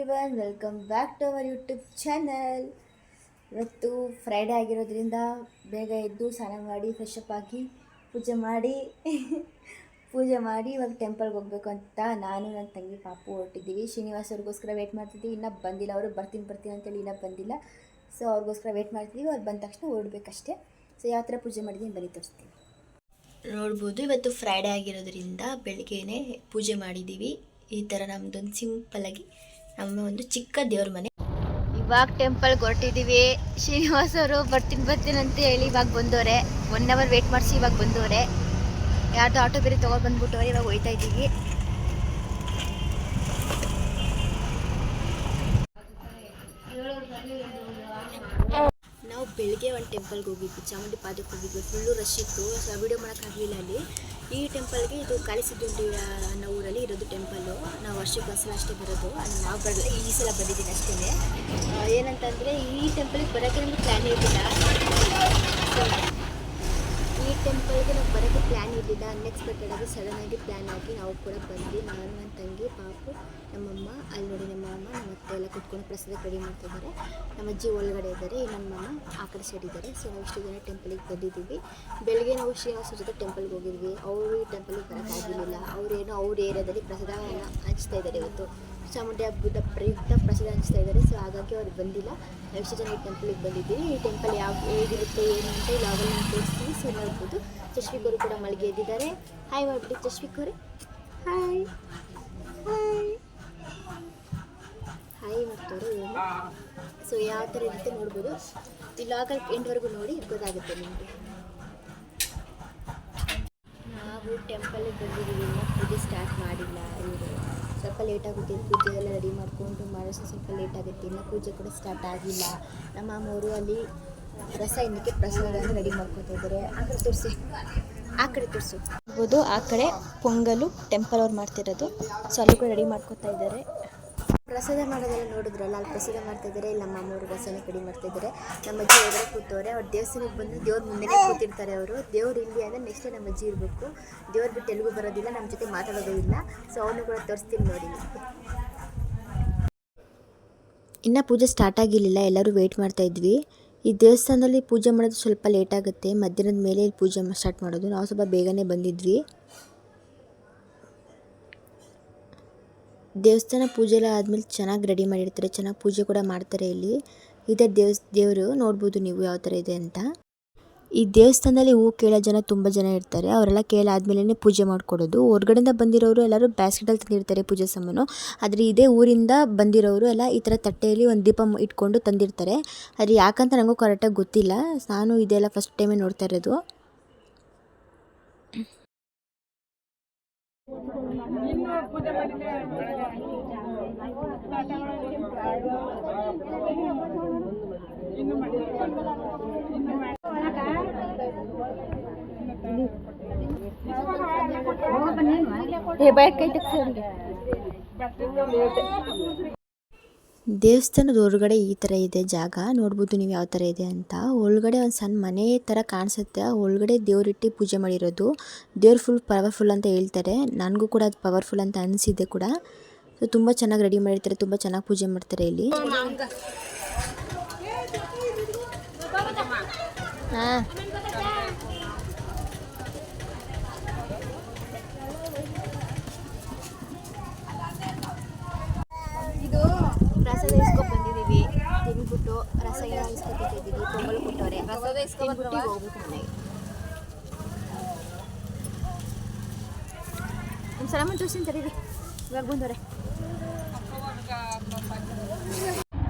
Everyone, welcome back to our YouTube channel. ಇವತ್ತು Friday ಆಗಿರೋದ್ರಿಂದ ಬೇಗ ಎದ್ದು ಸ್ನಾನ ಮಾಡಿ ಫ್ರೆಶ್ ಅಪ್ ಆಗಿ ಪೂಜೆ ಮಾಡಿ ಇವಾಗ ಟೆಂಪಲ್ಗೆ ಹೋಗ್ಬೇಕು ಅಂತ ನಾನು ನನ್ನ ತಂಗಿ ಪಾಪು ಹೊರಟಿದ್ದೀವಿ. ಶ್ರೀನಿವಾಸ್ ಅವ್ರಿಗೋಸ್ಕರ ವೇಟ್ ಮಾಡ್ತಿದ್ದೀವಿ. ಇನ್ನೂ ಬಂದಿಲ್ಲ. ಅವರು ಬರ್ತೀನಿ ಅಂತೇಳಿ ಇನ್ನೂ ಬಂದಿಲ್ಲ. ಸೊ ಅವ್ರಿಗೋಸ್ಕರ ವೇಟ್ ಮಾಡ್ತಿದ್ದೀವಿ. ಅವ್ರು ಬಂದ ತಕ್ಷಣ ಹೊರಡ್ಬೇಕಷ್ಟೇ. ಸೊ ಯಾವ ಥರ ಪೂಜೆ ಮಾಡಿದ್ದೀನಿ ಬನ್ನಿ ತೋರಿಸ್ತೀನಿ. ನೋಡ್ಬೋದು, ಇವತ್ತು ಫ್ರೈಡೇ ಆಗಿರೋದ್ರಿಂದ ಬೆಳಗ್ಗೆನೇ ಪೂಜೆ ಮಾಡಿದ್ದೀವಿ. ಈ ಥರ ನಮ್ಮದೊಂದು ಸಿಂಪಲ್ಲಾಗಿ ನಮ್ಮ ಒಂದು ಚಿಕ್ಕ ದೇವ್ರ ಮನೆ. ಇವಾಗ ಟೆಂಪಲ್ಗೆ ಹೊರಟಿದ್ದೀವಿ. ಶ್ರೀನಿವಾಸ್ ಅವರು ಬರ್ತೀನಿ ಅಂತ ಹೇಳಿ ಇವಾಗ ಬಂದವರೆ. 1 ಅವರ್ ವೇಟ್ ಮಾಡಿಸಿ ಇವಾಗ ಬಂದವರೆ. ಯಾರ್ದು ಆಟೋ ಬೇರೆ ತೊಗೊಂಡು ಬಂದ್ಬಿಟ್ಟವ್ರೆ. ಇವಾಗ ಹೋಯ್ತಾ ಇದ್ದೀವಿ. ನಾವು ಬೆಳಗ್ಗೆ ಒಂದು ಟೆಂಪಲ್ಗೆ ಹೋಗಿದ್ವಿ, ಚಾಮುಂಡಿ ಪಾದಕ್ಕೆ ಹೋಗಿದ್ವಿ. ಫುಲ್ಲು ರಶ್ ಇತ್ತು, ಸೊ ವಿಡಿಯೋ ಮಾಡೋಕ್ಕಾಗಲಿಲ್ಲ ಅಲ್ಲಿ. ಈ ಟೆಂಪಲ್ಗೆ ಇದು ಕಾಳಿಸಿದ್ದುಂಡಿ ಅನ್ನೋ ಊರಲ್ಲಿ ಇರೋದು ಟೆಂಪಲ್ಲು. ನಾವು ವರ್ಷಕ್ಕೆ ಒಂದ್ಸಲ ಅಷ್ಟೇ ಬರೋದು. ನಾವು ಈ ಸಲ ಬಂದಿದ್ದೀನಿ ಅಷ್ಟೇ. ಏನಂತಂದರೆ ಈ ಟೆಂಪಲ್ಗೆ ಬರೋಕ್ಕೆ ನಮಗೆ ಪ್ಲ್ಯಾನ್ ಇರಲಿಲ್ಲ. ಈ ಟೆಂಪಲ್ಗೆ ನಾವು ಬರೋಕ್ಕೆ ಪ್ಲ್ಯಾನ್ ಇರಲಿಲ್ಲ. ಅನ್ಎಕ್ಸ್ಪೆಕ್ಟೆಡ್ ಆಗಿ ಸಡನ್ನಾಗಿ ಪ್ಲ್ಯಾನ್ ಆಗಿ ನಾವು ಕೂಡ ಬಂದು ನಾನು, ನನ್ನ ತಂಗಿ, ಪಾಪು, ನಮ್ಮಮ್ಮ, ಅಲ್ಲಿ ನೋಡಿ ನಮ್ಮ ಅಮ್ಮ, ನಮ್ಮ ಅತ್ತೆ ಎಲ್ಲ ಕುತ್ಕೊಂಡು ಪ್ರಸಾದಕ್ಕೆ ರೆಡಿ ಮಾಡ್ತಿದ್ದಾರೆ. ನಮ್ಮ ಅಜ್ಜಿ ಒಳಗಡೆ ಇದ್ದಾರೆ, ನಮ್ಮ ಮಾಮ ಆ ಕಡೆ ಸೈಡ್ ಇದ್ದಾರೆ. ಸೊ ನಾವು ಇಷ್ಟು ಜನ ಟೆಂಪಲಿಗೆ ಬಂದಿದ್ದೀವಿ. ಬೆಳಗ್ಗೆ ನಾವು ಶ್ರೀನಿವಾಸ ಜೊತೆ ಟೆಂಪಲ್ಗೆ ಹೋಗಿದ್ವಿ. ಅವರು ಈ ಟೆಂಪಲಿಗೆ ಬರೋಕ್ಕಾಗಿರಲಿಲ್ಲ. ಅವರೇನೋ ಅವ್ರ ಏರಿಯಾದಲ್ಲಿ ಪ್ರಸಾದ ಹಂಚ್ತಾ ಇದ್ದಾರೆ. ಇವತ್ತು ಚಾಮುಂಡಿ ಹಬ್ಬದ ಪ್ರಯುಕ್ತ ಪ್ರಸಾದ ಹಂಚ್ತಾ ಇದ್ದಾರೆ. ಸೊ ಹಾಗಾಗಿ ಅವ್ರು ಬಂದಿಲ್ಲ. ಎಷ್ಟು ಜನ ಈ ಟೆಂಪಲಿಗೆ ಬಂದಿದ್ದೀವಿ. ಈ ಟೆಂಪಲ್ ಹೇಗಿರುತ್ತೆ ಏನು ಅಂತ ಇಲ್ಲಿ ಆಗಲ್ಲ ನಾನು ತೋರಿಸ್ತೀವಿ. ಸೊ ನೋಡ್ಬೋದು, ಚಶ್ವಿಕ್ ಅವರು ಕೂಡ ಮಳಿಗೆ ಎದ್ದಿದ್ದಾರೆ. ಹಾಯ್ ಮಾಡ್ಬಿಟ್ಟು ಚಶ್ವಿಕ್ ಅವರೇ, ಹಾಯ್ ಮಾಡ್ತಾರೆ. ಸೊ ಯಾವ ಥರ ಇರುತ್ತೆ ನೋಡ್ಬೋದು. ಇಲ್ಲಾಗ ಎಂಡ್ವರೆಗೂ ನೋಡಿ ಗೊತ್ತಾಗುತ್ತೆ ನಿಮಗೆ. ನಾವು ಟೆಂಪಲಿಗೆ ಬಂದಿದ್ದೀವಿ. ಇನ್ನೂ ಪೂಜೆ ಸ್ಟಾರ್ಟ್ ಮಾಡಿಲ್ಲ. ಇವರು ಸ್ವಲ್ಪ ಲೇಟ್ ಆಗುತ್ತೆ. ಪೂಜೆ ಎಲ್ಲ ರೆಡಿ ಮಾಡಿಕೊಂಡು ಮಾಡೋಷ್ಟು ಸ್ವಲ್ಪ ಲೇಟ್ ಆಗುತ್ತೆ. ಇನ್ನೂ ಪೂಜೆ ಕೂಡ ಸ್ಟಾರ್ಟ್ ಆಗಿಲ್ಲ. ನಮ್ಮ ಮಾಮವರು ಅಲ್ಲಿ ರಸಾಯನಕ್ಕೆ ಪ್ರಸಾದವನ್ನು ರೆಡಿ ಮಾಡ್ಕೊತಾ ಇದ್ದಾರೆ. ಆ ಕಡೆ ತೋರಿಸಿ, ಆ ಕಡೆ ತೋರಿಸು ಆಗ್ಬೋದು. ಆ ಕಡೆ ಪೊಂಗಲು ಟೆಂಪಲ್ ಅವ್ರು ಮಾಡ್ತಿರೋದು. ಸೊ ಅಲ್ಲಿ ಕೂಡ ರೆಡಿ ಮಾಡ್ಕೊತಾ ಇದ್ದಾರೆ. ಪ್ರಸಾದ ಮಾಡೋದೆಲ್ಲ ನೋಡಿದ್ರಲ್ಲ, ಅಲ್ಲಿ ಪ್ರಸಾದ ಮಾಡ್ತಾಯಿದ್ದಾರೆ. ಇಲ್ಲಿ ನಮ್ಮ ಅಮ್ಮವರು ರಸನ ರೆಡಿ ಮಾಡ್ತಾಯಿದ್ದಾರೆ. ನಮ್ಮ ಅಜ್ಜಿ ಹೊರಗಡೆ ಕೂತವ್ರೆ. ಅವ್ರು ದೇವಸ್ಥಾನಕ್ಕೆ ಬಂದು ದೇವ್ರ ಮುಂದೆನೇ ಕೂತಿರ್ತಾರೆ. ಅವರು ದೇವ್ರು ಇಲ್ಲಿ ಅಂದರೆ ನೆಕ್ಸ್ಟ್ ನಮ್ಮ ಅಜ್ಜಿ ಇರಬೇಕು. ದೇವ್ರು ಬಿಟ್ಟು ತೆಲುಗು ಬರೋದಿಲ್ಲ, ನಮ್ಮ ಜೊತೆ ಮಾತಾಡೋದು ಇಲ್ಲ. ಸೊ ಅವನು ಕೂಡ ತೋರಿಸ್ತೀನಿ ನೋಡಿ. ಇನ್ನು ಪೂಜೆ ಸ್ಟಾರ್ಟ್ ಆಗಿರಲಿಲ್ಲ, ಎಲ್ಲರೂ ವೆಯ್ಟ್ ಮಾಡ್ತಾಯಿದ್ವಿ. ಈ ದೇವಸ್ಥಾನದಲ್ಲಿ ಪೂಜೆ ಮಾಡೋದು ಸ್ವಲ್ಪ ಲೇಟ್ ಆಗುತ್ತೆ. ಮಧ್ಯಾಹ್ನದ ಮೇಲೆ ಪೂಜೆ ಸ್ಟಾರ್ಟ್ ಮಾಡೋದು. ನಾವು ಸ್ವಲ್ಪ ಬೇಗನೆ ಬಂದಿದ್ವಿ. ದೇವಸ್ಥಾನ ಪೂಜೆ ಎಲ್ಲ ಆದಮೇಲೆ ಚೆನ್ನಾಗಿ ರೆಡಿ ಮಾಡಿರ್ತಾರೆ, ಚೆನ್ನಾಗಿ ಪೂಜೆ ಕೂಡ ಮಾಡ್ತಾರೆ. ಇಲ್ಲಿ ಇದೇ ದೇವರು ನೋಡ್ಬೋದು ನೀವು ಯಾವ ಥರ ಇದೆ ಅಂತ. ಈ ದೇವಸ್ಥಾನದಲ್ಲಿ ಹೂ ಕೇಳೋ ಜನ ತುಂಬ ಜನ ಇರ್ತಾರೆ. ಅವರೆಲ್ಲ ಕೇಳಾದ್ಮೇಲೆ ಪೂಜೆ ಮಾಡಿಕೊಡೋದು. ಹೊರಗಡೆಯಿಂದ ಬಂದಿರೋರು ಎಲ್ಲರೂ ಬ್ಯಾಸ್ಕೆಟಲ್ಲಿ ತಂದಿರ್ತಾರೆ ಪೂಜೆ ಸಾಮಾನು. ಆದರೆ ಇದೇ ಊರಿಂದ ಬಂದಿರೋರು ಎಲ್ಲ ಈ ಥರ ತಟ್ಟೆಯಲ್ಲಿ ಒಂದು ದೀಪ ಇಟ್ಕೊಂಡು ತಂದಿರ್ತಾರೆ. ಆದರೆ ಯಾಕಂತ ನನಗೂ ಕರೆಕ್ಟಾಗಿ ಗೊತ್ತಿಲ್ಲ. ನಾನು ಇದೆಲ್ಲ ಫಸ್ಟ್ ಟೈಮೇ ನೋಡ್ತಾ ಇರೋದು. ದೇವಸ್ಥಾನದ ಹೊರಗಡೆ ಈ ಥರ ಇದೆ ಜಾಗ. ನೋಡ್ಬೋದು ನೀವು ಯಾವ ಥರ ಇದೆ ಅಂತ. ಒಳಗಡೆ ಒಂದು ಸಣ್ಣ ಮನೆ ಥರ ಕಾಣಿಸುತ್ತೆ. ಒಳಗಡೆ ದೇವ್ರಿಟ್ಟು ಪೂಜೆ ಮಾಡಿರೋದು. ದೇವ್ರು ಫುಲ್ ಪವರ್ಫುಲ್ ಅಂತ ಹೇಳ್ತಾರೆ. ನನಗೂ ಕೂಡ ಅದು ಪವರ್ಫುಲ್ ಅಂತ ಅನಿಸಿದೆ ಕೂಡ. ಸೊ ತುಂಬ ಚೆನ್ನಾಗಿ ರೆಡಿ ಮಾಡಿರ್ತಾರೆ, ತುಂಬ ಚೆನ್ನಾಗಿ ಪೂಜೆ ಮಾಡ್ತಾರೆ ಇಲ್ಲಿ. ಹಾಂ, ಇದು ಪ್ರಸಾದ ಇಸ್ಕೊಂಡು ಬಂದಿದ್ದೀವಿ. ತಿಂದ್ಬಿಟ್ಟು ರಸ ಎಲ್ಲ ಇಸ್ಕೊತಿದ್ದೀವಿ. ಪೊಂಗಲ್ ಕೊಟ್ಟವ್ರೆ. ಪ್ರಸಾದ ಇಸ್ಕೊಂಡ್ಬಿಟ್ಟು ಹೋಗ್ಬೇಕು ಮನೆಗೆ. ನಮ್ಮ ಸಲಮನ್ ತೋರಿಸ್ತೀನಿ ತಡೀರಿ, ಇವಾಗ ಬಂದವ್ರೆ.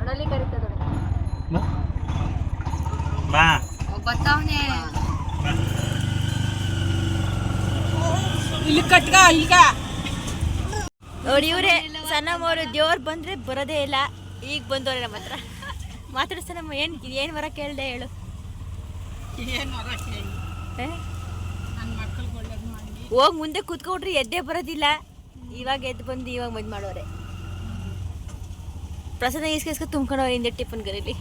ಅಡಲಿ ಕರೀತದವ್ರೆ ಗೊತ್ತಾವನೆ ಇಲ್ಲಿ ಕಟ್ಗ. ಈಗ ನೋಡಿ ಇವರೇ ಸಣ್ಣಮ್ಮವರು. ದೇವ್ರು ಬಂದರೆ ಬರೋದೇ ಇಲ್ಲ. ಈಗ ಬಂದವ್ರೆ ನಮ್ಮ ಹತ್ರ. ಮಾತಾಡಿಸ್ತಾನಮ್ಮ. ಏನು ವರ ಕೇಳಿದೆ ಹೇಳು. ಹೋಗಿ ಮುಂದೆ ಕೂತ್ಕೊಂಡ್ರೆ ಎದ್ದೇ ಬರೋದಿಲ್ಲ. ಇವಾಗ ಎದ್ದು ಬಂದು ಇವಾಗ ಮದ್ದು ಮಾಡೋರೆ. ಪ್ರಸಾದ ಇಸ್ಕ ತುಂಬ್ಕೊಂಡವ್ರೆ ಹಿಂದೆ ಟಿಫನ್ ಗರೀಲಿ.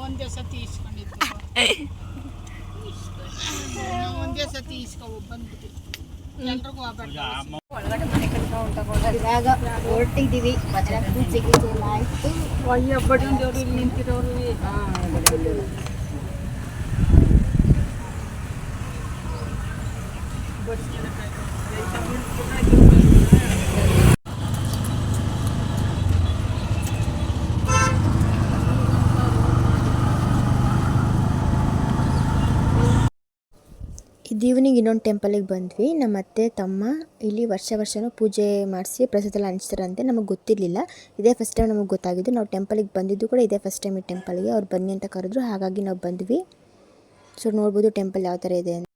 ಒಂದೇ ಸತಿ ಇಸ್ಕೊಂಡಿದ್ದು, ಒಂದೇ ಸತಿ ಇಸ್ಕೊ ಬಂದ್ಬಿಟ್ಟು ಎಲ್ರಿಗೂ ಇವಾಗ ಹೊರಟಿದ್ದೀವಿ ಪೂಜೆ ಗೀಜೆ ಎಲ್ಲ ಆಯಿತು. ದೇವ್ರು ಇಲ್ಲಿ ನಿಂತಿರೋರು ಇದು ಈವ್ನಿಂಗ್ ಇನ್ನೊಂದು ಟೆಂಪಲಿಗೆ ಬಂದ್ವಿ. ನಮ್ಮ ಅತ್ತೆ ತಮ್ಮ ಇಲ್ಲಿ ವರ್ಷನೂ ಪೂಜೆ ಮಾಡಿಸಿ ಪ್ರಸಾದ ಎಲ್ಲ ಹಂಚ್ತಾರಂತೆ. ನಮಗೆ ಗೊತ್ತಿರಲಿಲ್ಲ, ಇದೇ ಫಸ್ಟ್ ಟೈಮ್ ನಮಗೆ ಗೊತ್ತಾಗಿದ್ದು. ನಾವು ಟೆಂಪಲಿಗೆ ಬಂದಿದ್ದು ಕೂಡ ಇದೇ ಫಸ್ಟ್ ಟೈಮ್ ಈ ಟೆಂಪಲ್ಗೆ. ಅವ್ರು ಬನ್ನಿ ಅಂತ ಕರೆದ್ರು, ಹಾಗಾಗಿ ನಾವು ಬಂದ್ವಿ. ಸೊ ನೋಡ್ಬೋದು ಟೆಂಪಲ್ ಯಾವ ಥರ ಇದೆ ಅಂತ.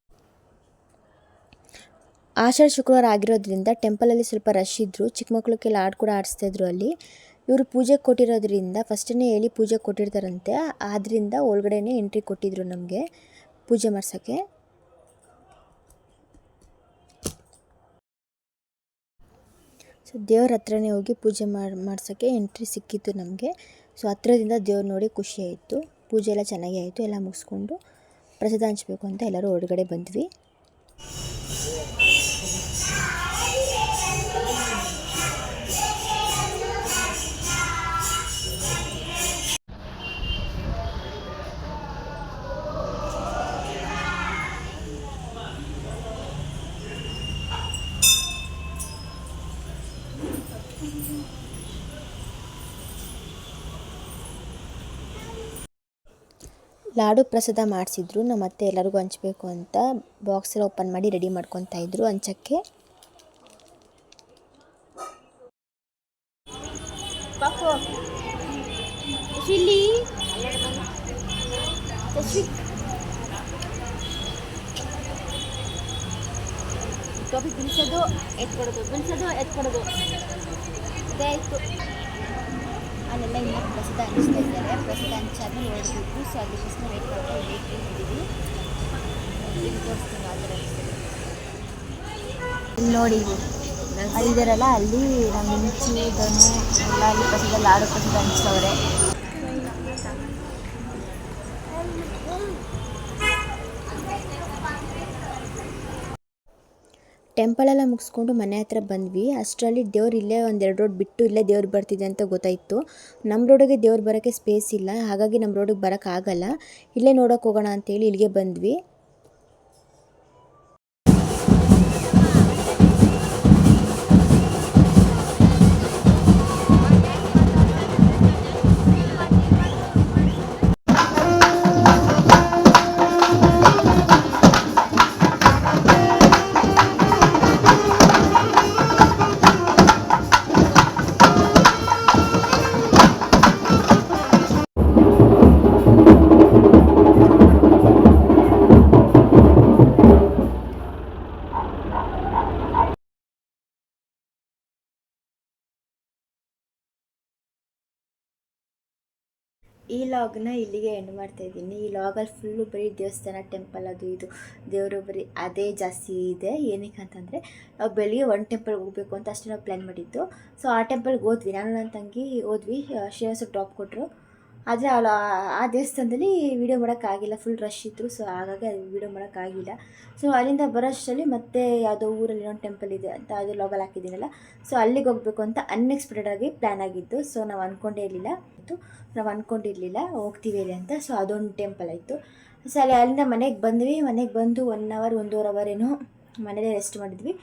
ಆಷಾಢ ಶುಕ್ರವಾರ ಆಗಿರೋದ್ರಿಂದ ಟೆಂಪಲಲ್ಲಿ ಸ್ವಲ್ಪ ರಶ್ ಇದ್ದರು. ಚಿಕ್ಕ ಮಕ್ಕಳಿಗೆಲ್ಲ ಆಟ ಕೂಡ ಆಡಿಸ್ತಾಯಿದ್ರು ಅಲ್ಲಿ. ಇವರು ಪೂಜೆ ಕೊಟ್ಟಿರೋದ್ರಿಂದ ಫಸ್ಟೇ ಹೇಳಿ ಪೂಜೆ ಕೊಟ್ಟಿರ್ತಾರಂತೆ, ಆದ್ದರಿಂದ ಒಳಗಡೆನೇ ಎಂಟ್ರಿ ಕೊಟ್ಟಿದ್ರು ನಮಗೆ ಪೂಜೆ ಮಾಡ್ಸೋಕ್ಕೆ. ಸೊ ದೇವ್ರ ಹತ್ರನೇ ಹೋಗಿ ಪೂಜೆ ಮಾಡ್ಸೋಕ್ಕೆ ಎಂಟ್ರಿ ಸಿಕ್ಕಿತ್ತು ನಮಗೆ. ಸೊ ಹತ್ರದಿಂದ ದೇವ್ರು ನೋಡಿ ಖುಷಿ ಆಯಿತು. ಪೂಜೆ ಎಲ್ಲ ಚೆನ್ನಾಗಿ ಆಯಿತು. ಎಲ್ಲ ಮುಗಿಸ್ಕೊಂಡು ಪ್ರಸಾದ ಹಂಚಬೇಕು ಅಂತ ಎಲ್ಲರೂ ಹೊರಗಡೆ ಬಂದ್ವಿ. ಲಾಡು ಪ್ರಸಾದ ಮಾಡಿಸಿದ್ರು. ನಮ್ಮ ಅತ್ತೆ ಎಲ್ಲರಿಗೂ ಹಂಚಬೇಕು ಅಂತ ಬಾಕ್ಸ್ ಎಲ್ಲ ಓಪನ್ ಮಾಡಿ ರೆಡಿ ಮಾಡ್ಕೊತಾ ಇದ್ರು ಹಂಚಕ್ಕೆ. ಟೋಪಿ ಬಿಡಿಸೋದು ಎತ್ಕೊಡೋದು ಇದೇ ಆಯಿತು. ಅಲ್ಲೆಲ್ಲ ಇನ್ನೂ ಪ್ರಸಾದ ಹಂಚ್ತಾ ಇದ್ದಾರೆ. ಪ್ರಸಾದ ಹಂಚಾದ್ಮೇಲೆ ಹೊರಡಬೇಕು. ಸೊ ಅದಕ್ಕೋಸ್ಕರ ವೇಟ್ ಮಾಡಿದ್ದೀವಿ. ಇಲ್ಲಿ ತೋರಿಸ್ತೀನಿ ಆ ಥರ ಇಲ್ಲಿ ನೋಡಿ ಅಲ್ಲಿದ್ದಾರಲ್ಲ, ಅಲ್ಲಿ ನಮ್ಮ ಮಿಂಚು ಧನು ಎಲ್ಲ ಅಲ್ಲಿ ಪ್ರಸಾದ ಲಾಡು ಪ್ರಸಾದ ಹಂಚ್ತವ್ರೆ. ಟೆಂಪಲೆಲ್ಲ ಮುಗಿಸ್ಕೊಂಡು ಮನೆ ಹತ್ರ ಬಂದ್ವಿ. ಅಷ್ಟರಲ್ಲಿ ದೇವ್ರು ಇಲ್ಲೇ ಒಂದೆರಡು ರೋಡ್ ಬಿಟ್ಟು ಇಲ್ಲೇ ದೇವ್ರು ಬರ್ತಿದೆ ಅಂತ ಗೊತ್ತಾಯಿತು. ನಮ್ಮ ರೋಡಿಗೆ ದೇವ್ರು ಬರೋಕ್ಕೆ ಸ್ಪೇಸ್ ಇಲ್ಲ, ಹಾಗಾಗಿ ನಮ್ಮ ರೋಡಿಗೆ ಬರೋಕ್ಕಾಗಲ್ಲ. ಇಲ್ಲೇ ನೋಡೋಕೆ ಹೋಗೋಣ ಅಂತೇಳಿ ಇಲ್ಲಿಗೆ ಬಂದ್ವಿ. ಈ ಲಾಗ್ನ ಇಲ್ಲಿಗೆ ಎಂಡ್ ಮಾಡ್ತಾಯಿದ್ದೀನಿ. ಈ ಲಾಗಲ್ಲಿ ಫುಲ್ಲು ಬರೀ ದೇವಸ್ಥಾನ, ಟೆಂಪಲ್, ಅದು ಇದು ದೇವರು ಬರೀ ಅದೇ ಜಾಸ್ತಿ ಇದೆ. ಏನಕ್ಕೆ ಅಂತಂದರೆ ನಾವು ಬೆಳಿಗ್ಗೆ ಒಂದು ಟೆಂಪಲ್ಗೆ ಹೋಗಬೇಕು ಅಂತ ಅಷ್ಟೇ ನಾವು ಪ್ಲ್ಯಾನ್ ಮಾಡಿದ್ದು. ಸೊ ಆ ಟೆಂಪಲ್ಗೆ ಹೋದ್ವಿ, ನಾನು ನನ್ನ ತಂಗಿ ಹೋದ್ವಿ. ಶ್ರೀನಿವಾಸ ಡ್ರಾಪ್ ಕೊಟ್ಟರು. ಆದರೆ ಆ ದೇವಸ್ಥಾನದಲ್ಲಿ ವೀಡಿಯೋ ಮಾಡೋಕ್ಕಾಗಿಲ್ಲ, ಫುಲ್ ರಶ್ ಇತ್ತು. ಸೊ ಹಾಗಾಗಿ ಅದು ವೀಡಿಯೋ ಮಾಡೋಕ್ಕಾಗಿಲ್ಲ. ಸೊ ಅಲ್ಲಿಂದ ಬರೋಷ್ಟರಲ್ಲಿ ಮತ್ತೆ ಯಾವುದೋ ಊರಲ್ಲಿ ಇನ್ನೊಂದು ಟೆಂಪಲ್ ಇದೆ ಅಂತ ಅದು ಲಾಗಲ್ಲಿ ಹಾಕಿದ್ದೀನಲ್ಲ, ಸೊ ಅಲ್ಲಿಗೆ ಹೋಗಬೇಕು ಅಂತ ಅನ್ಎಕ್ಸ್ಪೆಕ್ಟೆಡಾಗಿ ಪ್ಲ್ಯಾನ್ ಆಗಿದ್ದು. ಸೊ ನಾವು ಅಂದ್ಕೊಂಡಿರಲಿಲ್ಲ ಹೋಗ್ತೀವಿ ಅಲ್ಲಿ ಅಂತ. ಸೊ ಅದೊಂದು ಟೆಂಪಲ್ ಆಯಿತು. ಸೊ ಅಲ್ಲಿಂದ ಮನೆಗೆ ಬಂದ್ವಿ. ಮನೆಗೆ ಬಂದು 1 ಅವರ್ 1.5 ಅವರ್ ಏನೋ ಮನೇಲೇ ರೆಸ್ಟ್ ಮಾಡಿದ್ವಿ.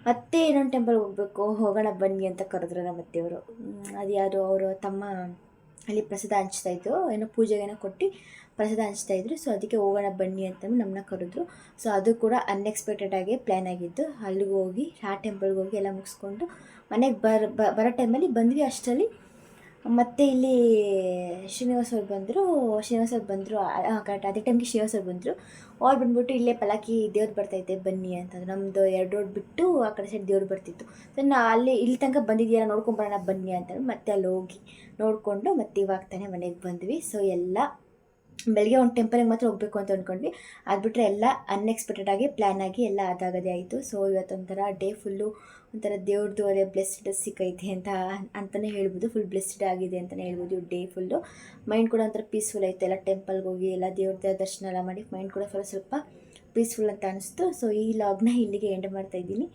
ಮತ್ತೆ ಇನ್ನೊಂದು ಟೆಂಪಲ್ಗೆ ಹೋಗೋಣ ಬನ್ನಿ ಅಂತ ಕರೆದ್ರು ನಮ್ಮ ಅತ್ತೆಯವರು. ಅದು ಯಾರು ಅವರು ತಮ್ಮ ಅಲ್ಲಿ ಪ್ರಸಾದ ಹಂಚ್ತಾಯಿದ್ರು, ಏನೋ ಪೂಜೆಗೇನೋ ಕೊಟ್ಟು ಪ್ರಸಾದ ಹಂಚ್ತಾಯಿದ್ರು. ಸೊ ಅದಕ್ಕೆ ಹೋಗೋಣ ಬನ್ನಿ ಅಂತ ನಮ್ಮನ್ನ ಕರೆದ್ರು. ಸೊ ಅದು ಕೂಡ ಅನ್ಎಕ್ಸ್ಪೆಕ್ಟೆಡಾಗಿ ಪ್ಲ್ಯಾನ್ ಆಗಿದ್ದು. ಅಲ್ಲಿಗೆ ಹೋಗಿ ಆ ಟೆಂಪಲ್ಗೆ ಹೋಗಿ ಎಲ್ಲ ಮುಗಿಸ್ಕೊಂಡು ಮನೆಗೆ ಬರೋ ಟೈಮಲ್ಲಿ ಬಂದ್ವಿ. ಅಷ್ಟರಲ್ಲಿ ಮತ್ತು ಇಲ್ಲಿ ಶ್ರೀನಿವಾಸ್ ಅವ್ರು ಬಂದರು. ಕರೆಕ್ಟ್ ಅದೇ ಟೈಮ್ಗೆ ಶ್ರೀನಿವಾಸ್ ಅವ್ರು ಬಂದರು. ಅವ್ರು ಬಂದುಬಿಟ್ಟು ಇಲ್ಲೇ ಪಲಾಕಿ ದೇವ್ರು ಬರ್ತೈತೆ ಬನ್ನಿ ಅಂತಂದ್ರು. ನಮ್ಮದು 2 ರೋಡ್ ಬಿಟ್ಟು ಆ ಕಡೆ ಸೈಡ್ ದೇವ್ರು ಬರ್ತಿತ್ತು. ಸೊ ಇಲ್ಲಿ ತನಕ ಬಂದಿದ್ದೀರಾ, ನೋಡ್ಕೊಂಬರೋಣ ಬನ್ನಿ ಅಂತಂದ್ರೆ ಮತ್ತೆ ಅಲ್ಲಿ ಹೋಗಿ ನೋಡಿಕೊಂಡು ಮತ್ತೆ ಇವಾಗ ತಾನೇ ಮನೆಗೆ ಬಂದ್ವಿ. ಸೊ ಎಲ್ಲ ಬೆಳಗ್ಗೆ ಒಂದು ಟೆಂಪಲ್ಗೆ ಮಾತ್ರ ಹೋಗಬೇಕು ಅಂತ ಅಂದ್ಕೊಂಡ್ವಿ. ಅದು ಬಿಟ್ಟರೆ ಎಲ್ಲ ಅನ್ಎಕ್ಸ್ಪೆಕ್ಟೆಡಾಗಿ ಪ್ಲ್ಯಾನ್ ಆಗಿ ಎಲ್ಲ ಅದಾಗದೇ ಆಯಿತು. ಸೊ ಇವತ್ತೊಂಥರ ಡೇ ಫುಲ್ಲು ಒಂಥರ ದೇವ್ರದ್ದು ಅದೇ ಬ್ಲೆಸ್ಡ್ ಸಿಕ್ಕೈತೆ ಅಂತಲೇ ಹೇಳ್ಬೋದು. ಫುಲ್ ಬ್ಲೆಸ್ಡ್ ಆಗಿದೆ ಅಂತಲೇ ಹೇಳ್ಬೋದು ಡೇ ಫುಲ್ಲು. ಮೈಂಡ್ ಕೂಡ ಒಂಥರ ಪೀಸ್ಫುಲ್ ಆಯಿತು. ಎಲ್ಲ ಟೆಂಪಲ್ಗೆ ಹೋಗಿ ಎಲ್ಲ ದೇವ್ರದ್ದು ದರ್ಶನ ಎಲ್ಲ ಮಾಡಿ ಮೈಂಡ್ ಕೂಡ ಸ್ವಲ್ಪ ಪೀಸ್ಫುಲ್ ಅಂತ ಅನಿಸ್ತು. ಸೊ ಈ ಲಾಗ್ನ ಇಲ್ಲಿಗೆ ಎಂಡ್ ಮಾಡ್ತಾ ಇದ್ದೀನಿ.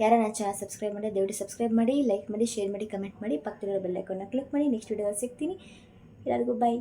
ಯಾರ ನನ್ನ ಚಾನಲ್ ಸಬ್ಸ್ಕ್ರೈಬ್ ಮಾಡಿ ದಯವಿಟ್ಟು ಸಬ್ಸ್ಕ್ರೈಬ್ ಮಾಡಿ, ಲೈಕ್ ಮಾಡಿ, ಶೇರ್ ಮಾಡಿ, ಕಮೆಂಟ್ ಮಾಡಿ, ಪಕ್ಕದಲ್ಲಿರೋ ಬೆಲ್ ಐಕಾನ್ನ ಕ್ಲಿಕ್ ಮಾಡಿ. ನೆಕ್ಸ್ಟ್ ವಿಡಿಯೋ ಸಿಗ್ತೀನಿ. ಎಲ್ಲರಿಗೂ ಬೈ.